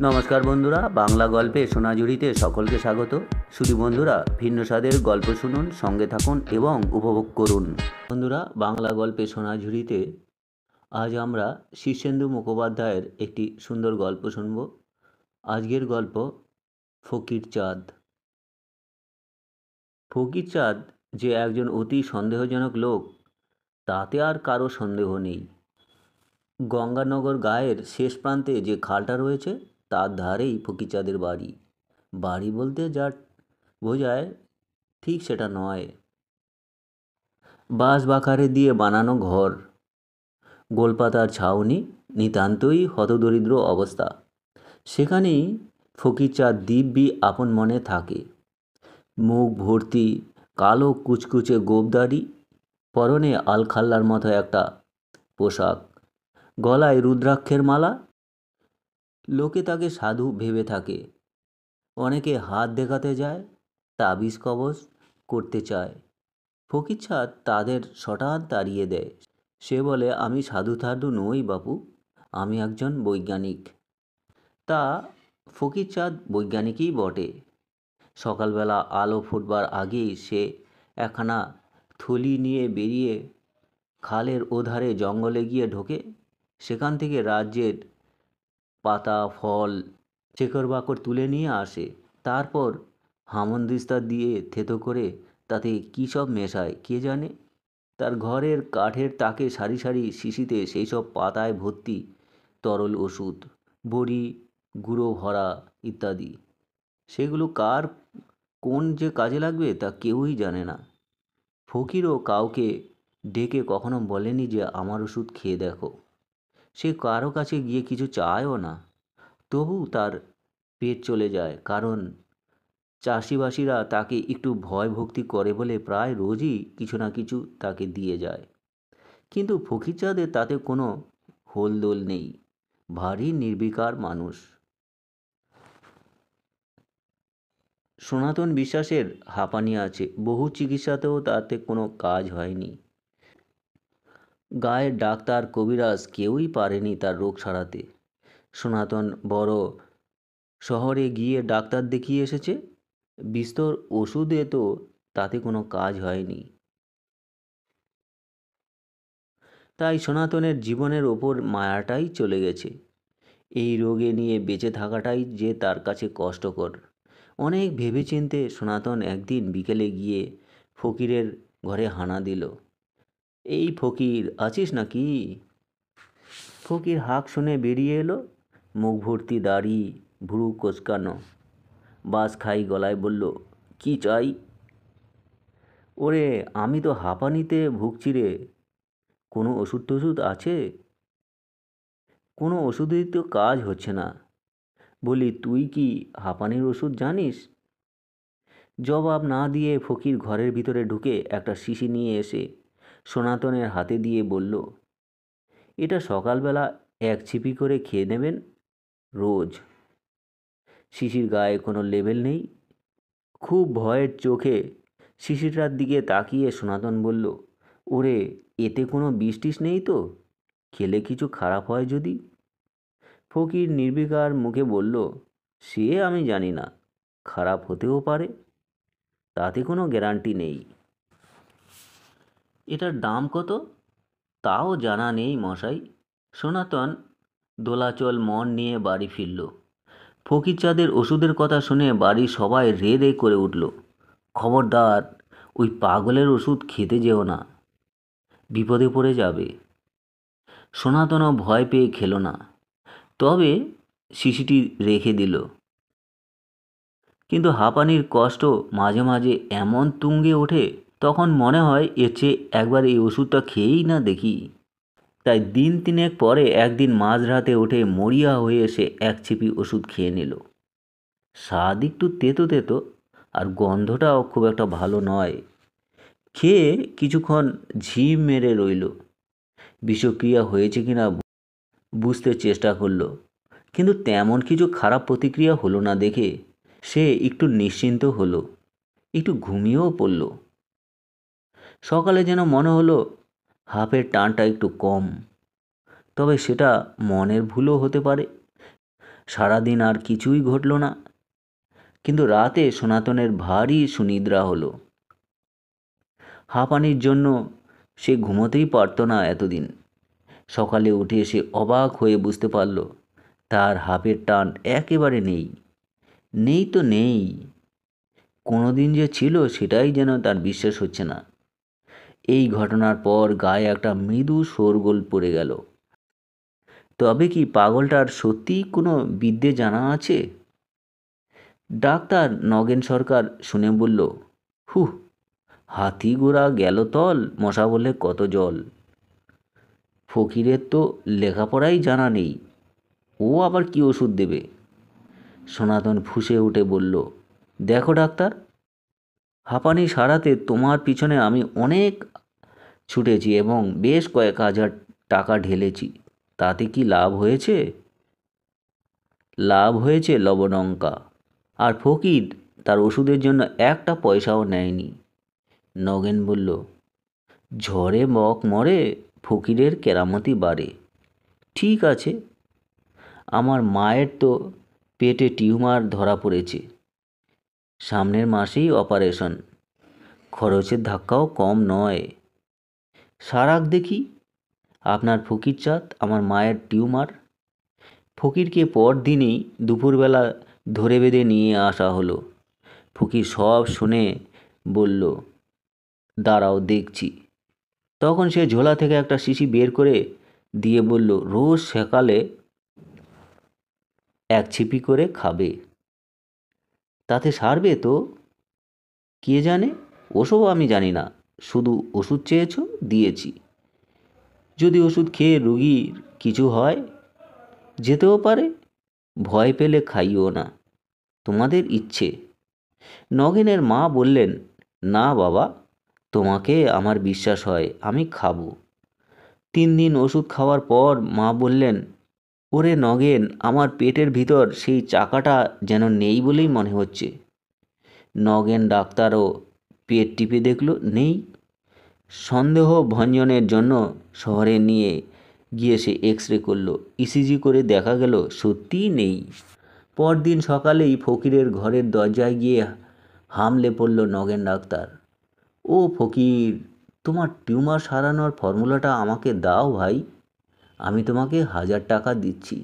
নমস্কার বন্ধুরা, বাংলা গল্পে সোনাঝুরিতে সকলকে স্বাগত। শুধু বন্ধুরা, ভিন্ন স্বাদের গল্প শুনুন, সঙ্গে থাকুন এবং উপভোগ করুন। বন্ধুরা, বাংলা গল্পে সোনাঝুরিতে আজ আমরা শীর্ষেন্দু মুখোপাধ্যায়ের একটি সুন্দর গল্প শুনব। আজকের গল্প ফকির চাঁদ। ফকির চাঁদ যে একজন অতি সন্দেহজনক লোক, তাতে আর কারো সন্দেহ নেই। গঙ্গানগর গায়ের শেষ প্রান্তে যে খালটা রয়েছে, তার ধারেই ফকিরচাঁদের বাড়ি। বাড়ি বলতে যা বোঝায় ঠিক সেটা নয়। বাঁশ বাখারে দিয়ে বানানো ঘর, গোলপাতার ছাউনি, নিতান্তই হতদরিদ্র অবস্থা। সেখানেই ফকিরচাঁদ দিব্যি আপন মনে থাকে। মুখ ভর্তি কালো কুচকুচে গোবদাড়ি, পরনে আলখাল্লার মতো একটা পোশাক, গলায় রুদ্রাক্ষের মালা। লোকে তাকে সাধু ভেবে থাকে। অনেকে হাত দেখাতে যায়, তাবিজ কবজ করতে চায়। ফকিরচাঁদ তাদের সটান তাড়িয়ে দেয়। সে বলে, আমি সাধু টাধু নই বাপু, আমি একজন বৈজ্ঞানিক। তা ফকিরচাঁদ বৈজ্ঞানিকই বটে। সকালবেলা আলো ফুটবার আগেই সে একখানা থলি নিয়ে বেরিয়ে খালের ওধারে জঙ্গলে গিয়ে ঢোকে। সেখান থেকে রাজ্যের পাতা ফল শেকড় বাকড় তুলে নিয়ে আসে। তারপর হামানদিস্তা দিয়ে থেতো করে তাতে কী সব মেশায় কে জানে। তার ঘরের কাঠের তাকে সারি সারি শিশিতে সেই সব পাতায় ভর্তি তরল ওষুধ, বড়ি, গুঁড়ো ভরা ইত্যাদি। সেগুলো কার কোন যে কাজে লাগবে তা কেউই জানে না। ফকিরও কাউকে ডেকে কখনো বলেনি যে আমার ওষুধ খেয়ে দেখো। সে কারো কাছে গিয়ে কিছু চায়ও না। তবু তার পেট চলে যায়, কারণ চাষিবাসীরা তাকে একটু ভয় ভক্তি করে বলে প্রায় রোজই কিছু না কিছু তাকে দিয়ে যায়। কিন্তু ফকিরচাঁদের তাতে কোনো হোলদোল নেই। ভারী নির্বিকার মানুষ। সনাতন বিশ্বাসের হাঁপানি আছে, বহু চিকিৎসাতেও তাতে কোনো কাজ হয়নি। গায়ের ডাক্তার কবিরাজ কেউই পারেনি তার রোগ সারাতে। সনাতন বড় শহরে গিয়ে ডাক্তার দেখিয়ে এসেছে, বিস্তর ওষুধে তো তাতে কোনো কাজ হয়নি। তাই সনাতনের জীবনের ওপর মায়াটাই চলে গেছে। এই রোগে নিয়ে বেঁচে থাকাটাই যে তার কাছে কষ্টকর। অনেক ভেবেচিন্তে সনাতন একদিন বিকেলে গিয়ে ফকিরের ঘরে হানা দিল। এই ফকির, আছিস নাকি? ফকির হাঁক শুনে বেরিয়ে এলো। মুখ ভর্তি দাড়ি, ভুরু কোঁচকানো, বাঁশ খাই গলায় বলল, কি চাই? ওরে, আমি তো হাঁপানিতে ভুগছি রে, কোনো ওষুধ টষুধ আছে? কোনো ওষুধেই তো কাজ হচ্ছে না। বলি, তুই কি হাঁপানির ওষুধ জানিস? জবাব না দিয়ে ফকির ঘরের ভিতরে ঢুকে একটা শিশি নিয়ে এসে সনাতনের হাতে দিয়ে বলল, এটা সকালবেলা এক ছিপি করে খেয়ে নেবেন রোজ। শিশির গায়ে কোনো লেবেল নেই। খুব ভয়ের চোখে শিশিরটার দিকে তাকিয়ে সনাতন বলল, ওরে, এতে কোনো বিষ টিষ নেই তো? খেলে কিছু খারাপ হয় যদি? ফকির নির্বিকার মুখে বলল, সে আমি জানি না, খারাপ হতেও পারে, তাতে কোনো গ্যারান্টি নেই। এটার দাম কত? তাও জানা নেই মশাই। সনাতন দোলাচল মন নিয়ে বাড়ি ফিরল। ফকিরচাঁদের ওষুধের কথা শুনে বাড়ির সবাই রে রে করে উঠল। খবরদার, ওই পাগলের ওষুধ খেতে যেও না, বিপদে পড়ে যাবে। সনাতনও ভয় পেয়ে খেলো না, তবে শিশিটি রেখে দিল। কিন্তু হাঁপানির কষ্ট মাঝে মাঝে এমন তুঙ্গে ওঠে, তখন মনে হয় এর চেয়ে একবার এই ওষুধটা খেয়েই না দেখি। তাই দিন তিনেক পরে একদিন মাঝরাতে উঠে মরিয়া হয়ে এসে এক ছিপি ওষুধ খেয়ে নিল। স্বাদ একটু তেতো তেতো, আর গন্ধটাও খুব একটা ভালো নয়। খেয়ে কিছুক্ষণ ঝিম মেরে রইল। বিষক্রিয়া হয়েছে কিনা বুঝতে চেষ্টা করলো, কিন্তু তেমন কিছু খারাপ প্রতিক্রিয়া হলো না দেখে সে একটু নিশ্চিন্ত হলো, একটু ঘুমিয়েও পড়ল। সকালে যেন মনে হলো হাঁপের টানটা একটু কম, তবে সেটা মনের ভুলও হতে পারে। সারাদিন আর কিছুই ঘটল না, কিন্তু রাতে সনাতনের ভারী সুনিদ্রা হলো। হাঁপানির জন্য সে ঘুমোতেই পারত না এতদিন। সকালে উঠে সে অবাক হয়ে বুঝতে পারল তার হাঁপের টান একেবারে নেই। নেই তো নেই, কোনো দিন যে ছিল সেটাই যেন তার বিশ্বাস হচ্ছে না। এই ঘটনার পর গায়ে একটা মৃদু শোরগোল পড়ে গেল। তবে কি পাগলটার সত্যিই কোনো বিদ্যে জানা আছে? ডাক্তার নগেন সরকার শুনে বলল, হুহ, হাতি ঘোড়া গেল তল, মশা বলে কত জল। ফকিরের তো লেখাপড়াই জানা নেই, ও আবার কি ওষুধ দেবে? সনাতন ফুঁসে উঠে বলল, দেখো ডাক্তার, হাঁপানি সারাতে তোমার পিছনে আমি অনেক ছুটেছি এবং বেশ কয়েক হাজার টাকা ঢেলেছি, তাতে কি লাভ হয়েছে? লাভ হয়েছে লবণঙ্কা। আর ফকির তার ওষুধের জন্য একটা পয়সাও নেয়নি। নগেন বলল, ঝড়ে বক মরে, ফকিরের কেরামতি বাড়ে। ঠিক আছে, আমার মায়ের তো পেটে টিউমার ধরা পড়েছে, সামনের মাসেই অপারেশন, খরচের ধাক্কাও কম নয়। সারাক দেখি আপনার ফকিরচাঁদ, আমার মায়ের টিউমার। ফকিরকে পরদিনই দুপুরবেলা ধরে বেঁধে নিয়ে আসা হলো। ফকির সব শুনে বলল, দাঁড়াও দেখছি। তখন সে ঝোলা থেকে একটা শিশি বের করে দিয়ে বলল, রোজ সকালে এক ছিপি করে খাবে, তাতে সারবে তো? কে জানে, ওসব আমি জানি না, শুধু ওষুধ চেয়েছো, দিয়েছি। যদি ওষুধ খেয়ে রুগীর কিছু হয়, যেতেও পারে, ভয় পেলে খাইও না, তোমাদের ইচ্ছে। নগেনের মা বললেন, না বাবা, তোমাকে আমার বিশ্বাস হয়, আমি খাবো। 3 দিন ওষুধ খাওয়ার পর মা বললেন, ওরে নগেন, আমার পেটের ভিতর সেই চাকাটা যেন নেই বলেই মনে হচ্ছে। নগেন ডাক্তারও পেট টিপে দেখল নেই। সন্দেহ ভঞ্জনের জন্য শহরে নিয়ে গিয়ে সে এক্স-রে করলো, ইসিজি করে দেখা গেল সত্যিই নেই। পরদিন সকালেই ফকিরের ঘরের দরজায় গিয়ে হামলে পড়ল নগেন ডাক্তার। ও ফকির, তোমার টিউমার সারানোর ফর্মুলাটা আমাকে দাও ভাই, আমি তোমাকে 1000 টাকা দিচ্ছি।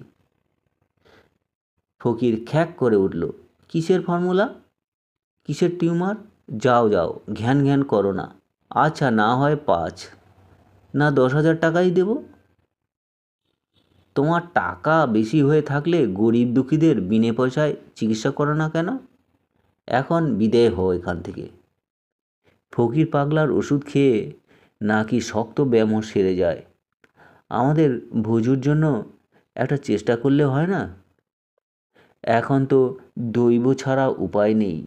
ফকির খ্যাঁক করে উঠল, কিসের ফর্মুলা, কিসের টিউমার? যাও যাও, ঘ্যান ঘ্যান করো না। আচ্ছা, না হয় 5, না 10,000 টাকাই দেব। তোমার টাকা বেশি হয়ে থাকলে গরিব দুঃখীদের বিনে পয়সায় চিকিৎসা করো না কেন? এখন বিদেয় হও এখান থেকে। ফকির পাগলার ওষুধ খেয়ে নাকি শক্ত ব্যামো সেরে যায়। আমাদের ভুজুর জন্য একটা চেষ্টা করলে হয় না? এখন তো দৈব ছাড়া উপায় নেই।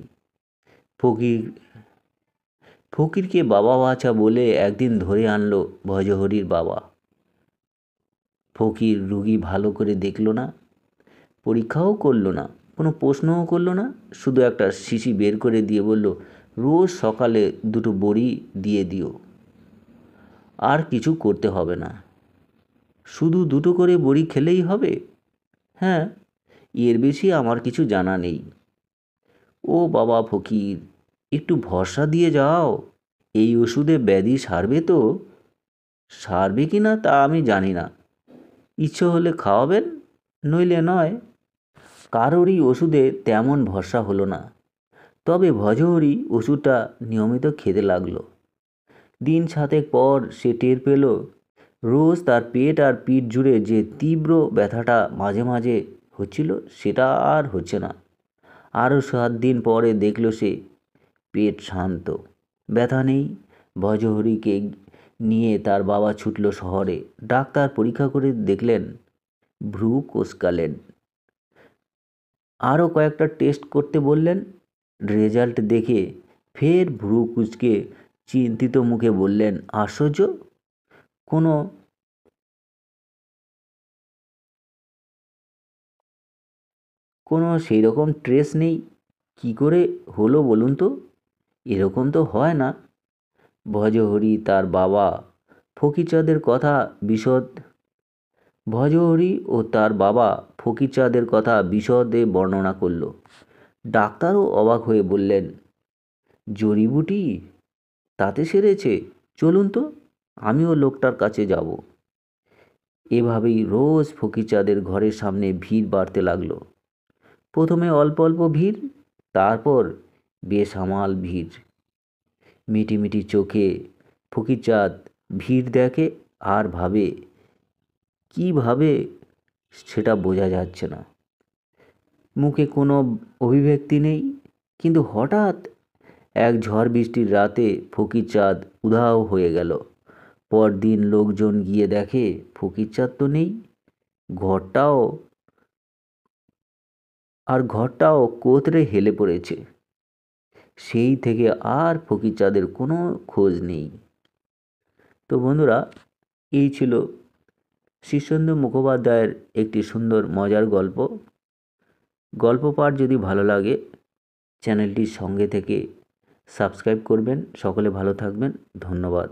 ফকিরকে বাবা বাছা বলে একদিন ধরে আনলো ভজহরির বাবা। ফকির রুগী ভালো করে দেখল না, পরীক্ষাও করলো না, কোনো প্রশ্নও করলো না, শুধু একটা শিশি বের করে দিয়ে বলল, রোজ সকালে 2টো বড়ি দিয়ে দিও, আর কিছু করতে হবে না। শুধু 2টো করে বড়ি খেলেই হবে? হ্যাঁ, এর বেশি আমার কিছু জানা নেই। ও বাবা ফকির, একটু ভরসা দিয়ে যাও, এই ওষুধে ব্যাধি সারবে তো? সারবে কি না তা আমি জানি না, ইচ্ছে হলে খাওয়াবেন, নইলে নয়। কারোরই ওষুধে তেমন ভরসা হলো না। তবে ভজহরি ওষুধটা নিয়মিত খেতে লাগলো। দিন 7 পর সে টের পেল রোজ তার পেট আর পিঠ জুড়ে যে তীব্র ব্যথাটা মাঝে মাঝে হচ্ছিল সেটা আর হচ্ছে না। আরও 7 দিন পরে দেখল সে পেট শান্ত, ব্যথা নেই। ভজহরিকে নিয়ে তার বাবা ছুটল শহরে। ডাক্তার পরীক্ষা করে দেখলেন ভ্রু কোষকালেন। আরও কয়েকটা টেস্ট করতে বললেন। রেজাল্ট দেখে ফের ভ্রু কুঁচকে চিন্তিত মুখে বললেন, আশ্চর্য, কোনো কোনো সেই রকম ট্রেস নেই। কি করে হলো বলুন তো? এরকম তো হয় না। ভজহরি তার বাবা ফকিরচাঁদের কথা বিশদ ভজহরি ও তার বাবা ফকিরচাঁদের কথা বিশদে বর্ণনা করল। ডাক্তারও অবাক হয়ে বললেন, জড়িবুটি? তাতে সেরেছে? চলুন তো, আমিও লোকটার কাছে যাব। এভাবেই রোজ ফকিরচাঁদের ঘরের সামনে ভিড় বাড়তে লাগলো। প্রথমে অল্প অল্প ভিড়, তারপর বেসামাল ভিড়। মিটিমিটি চোখে ফকিরচাঁদ ভিড় দেখে আর ভাবে, কীভাবে সেটা বোঝা যাচ্ছে না। মুখে কোনো অভিব্যক্তি নেই, কিন্তু হঠাৎ এক ঝড় বৃষ্টির রাতে ফকিরচাঁদ উধাও হয়ে গেল। পরদিন লোকজন গিয়ে দেখে ফকিরচাঁদ তো নেই, ঘরটাও কোতরে হেলে পড়েছে। সেই থেকে আর ফকিরচাঁদের কোনো খোঁজ নেই। তো বন্ধুরা, এই ছিল শীর্ষেন্দু মুখোপাধ্যায়ের একটি সুন্দর মজার গল্প। গল্প পাঠ যদি ভালো লাগে চ্যানেলটির সঙ্গে থেকে সাবস্ক্রাইব করবেন। সকলে ভালো থাকবেন। ধন্যবাদ।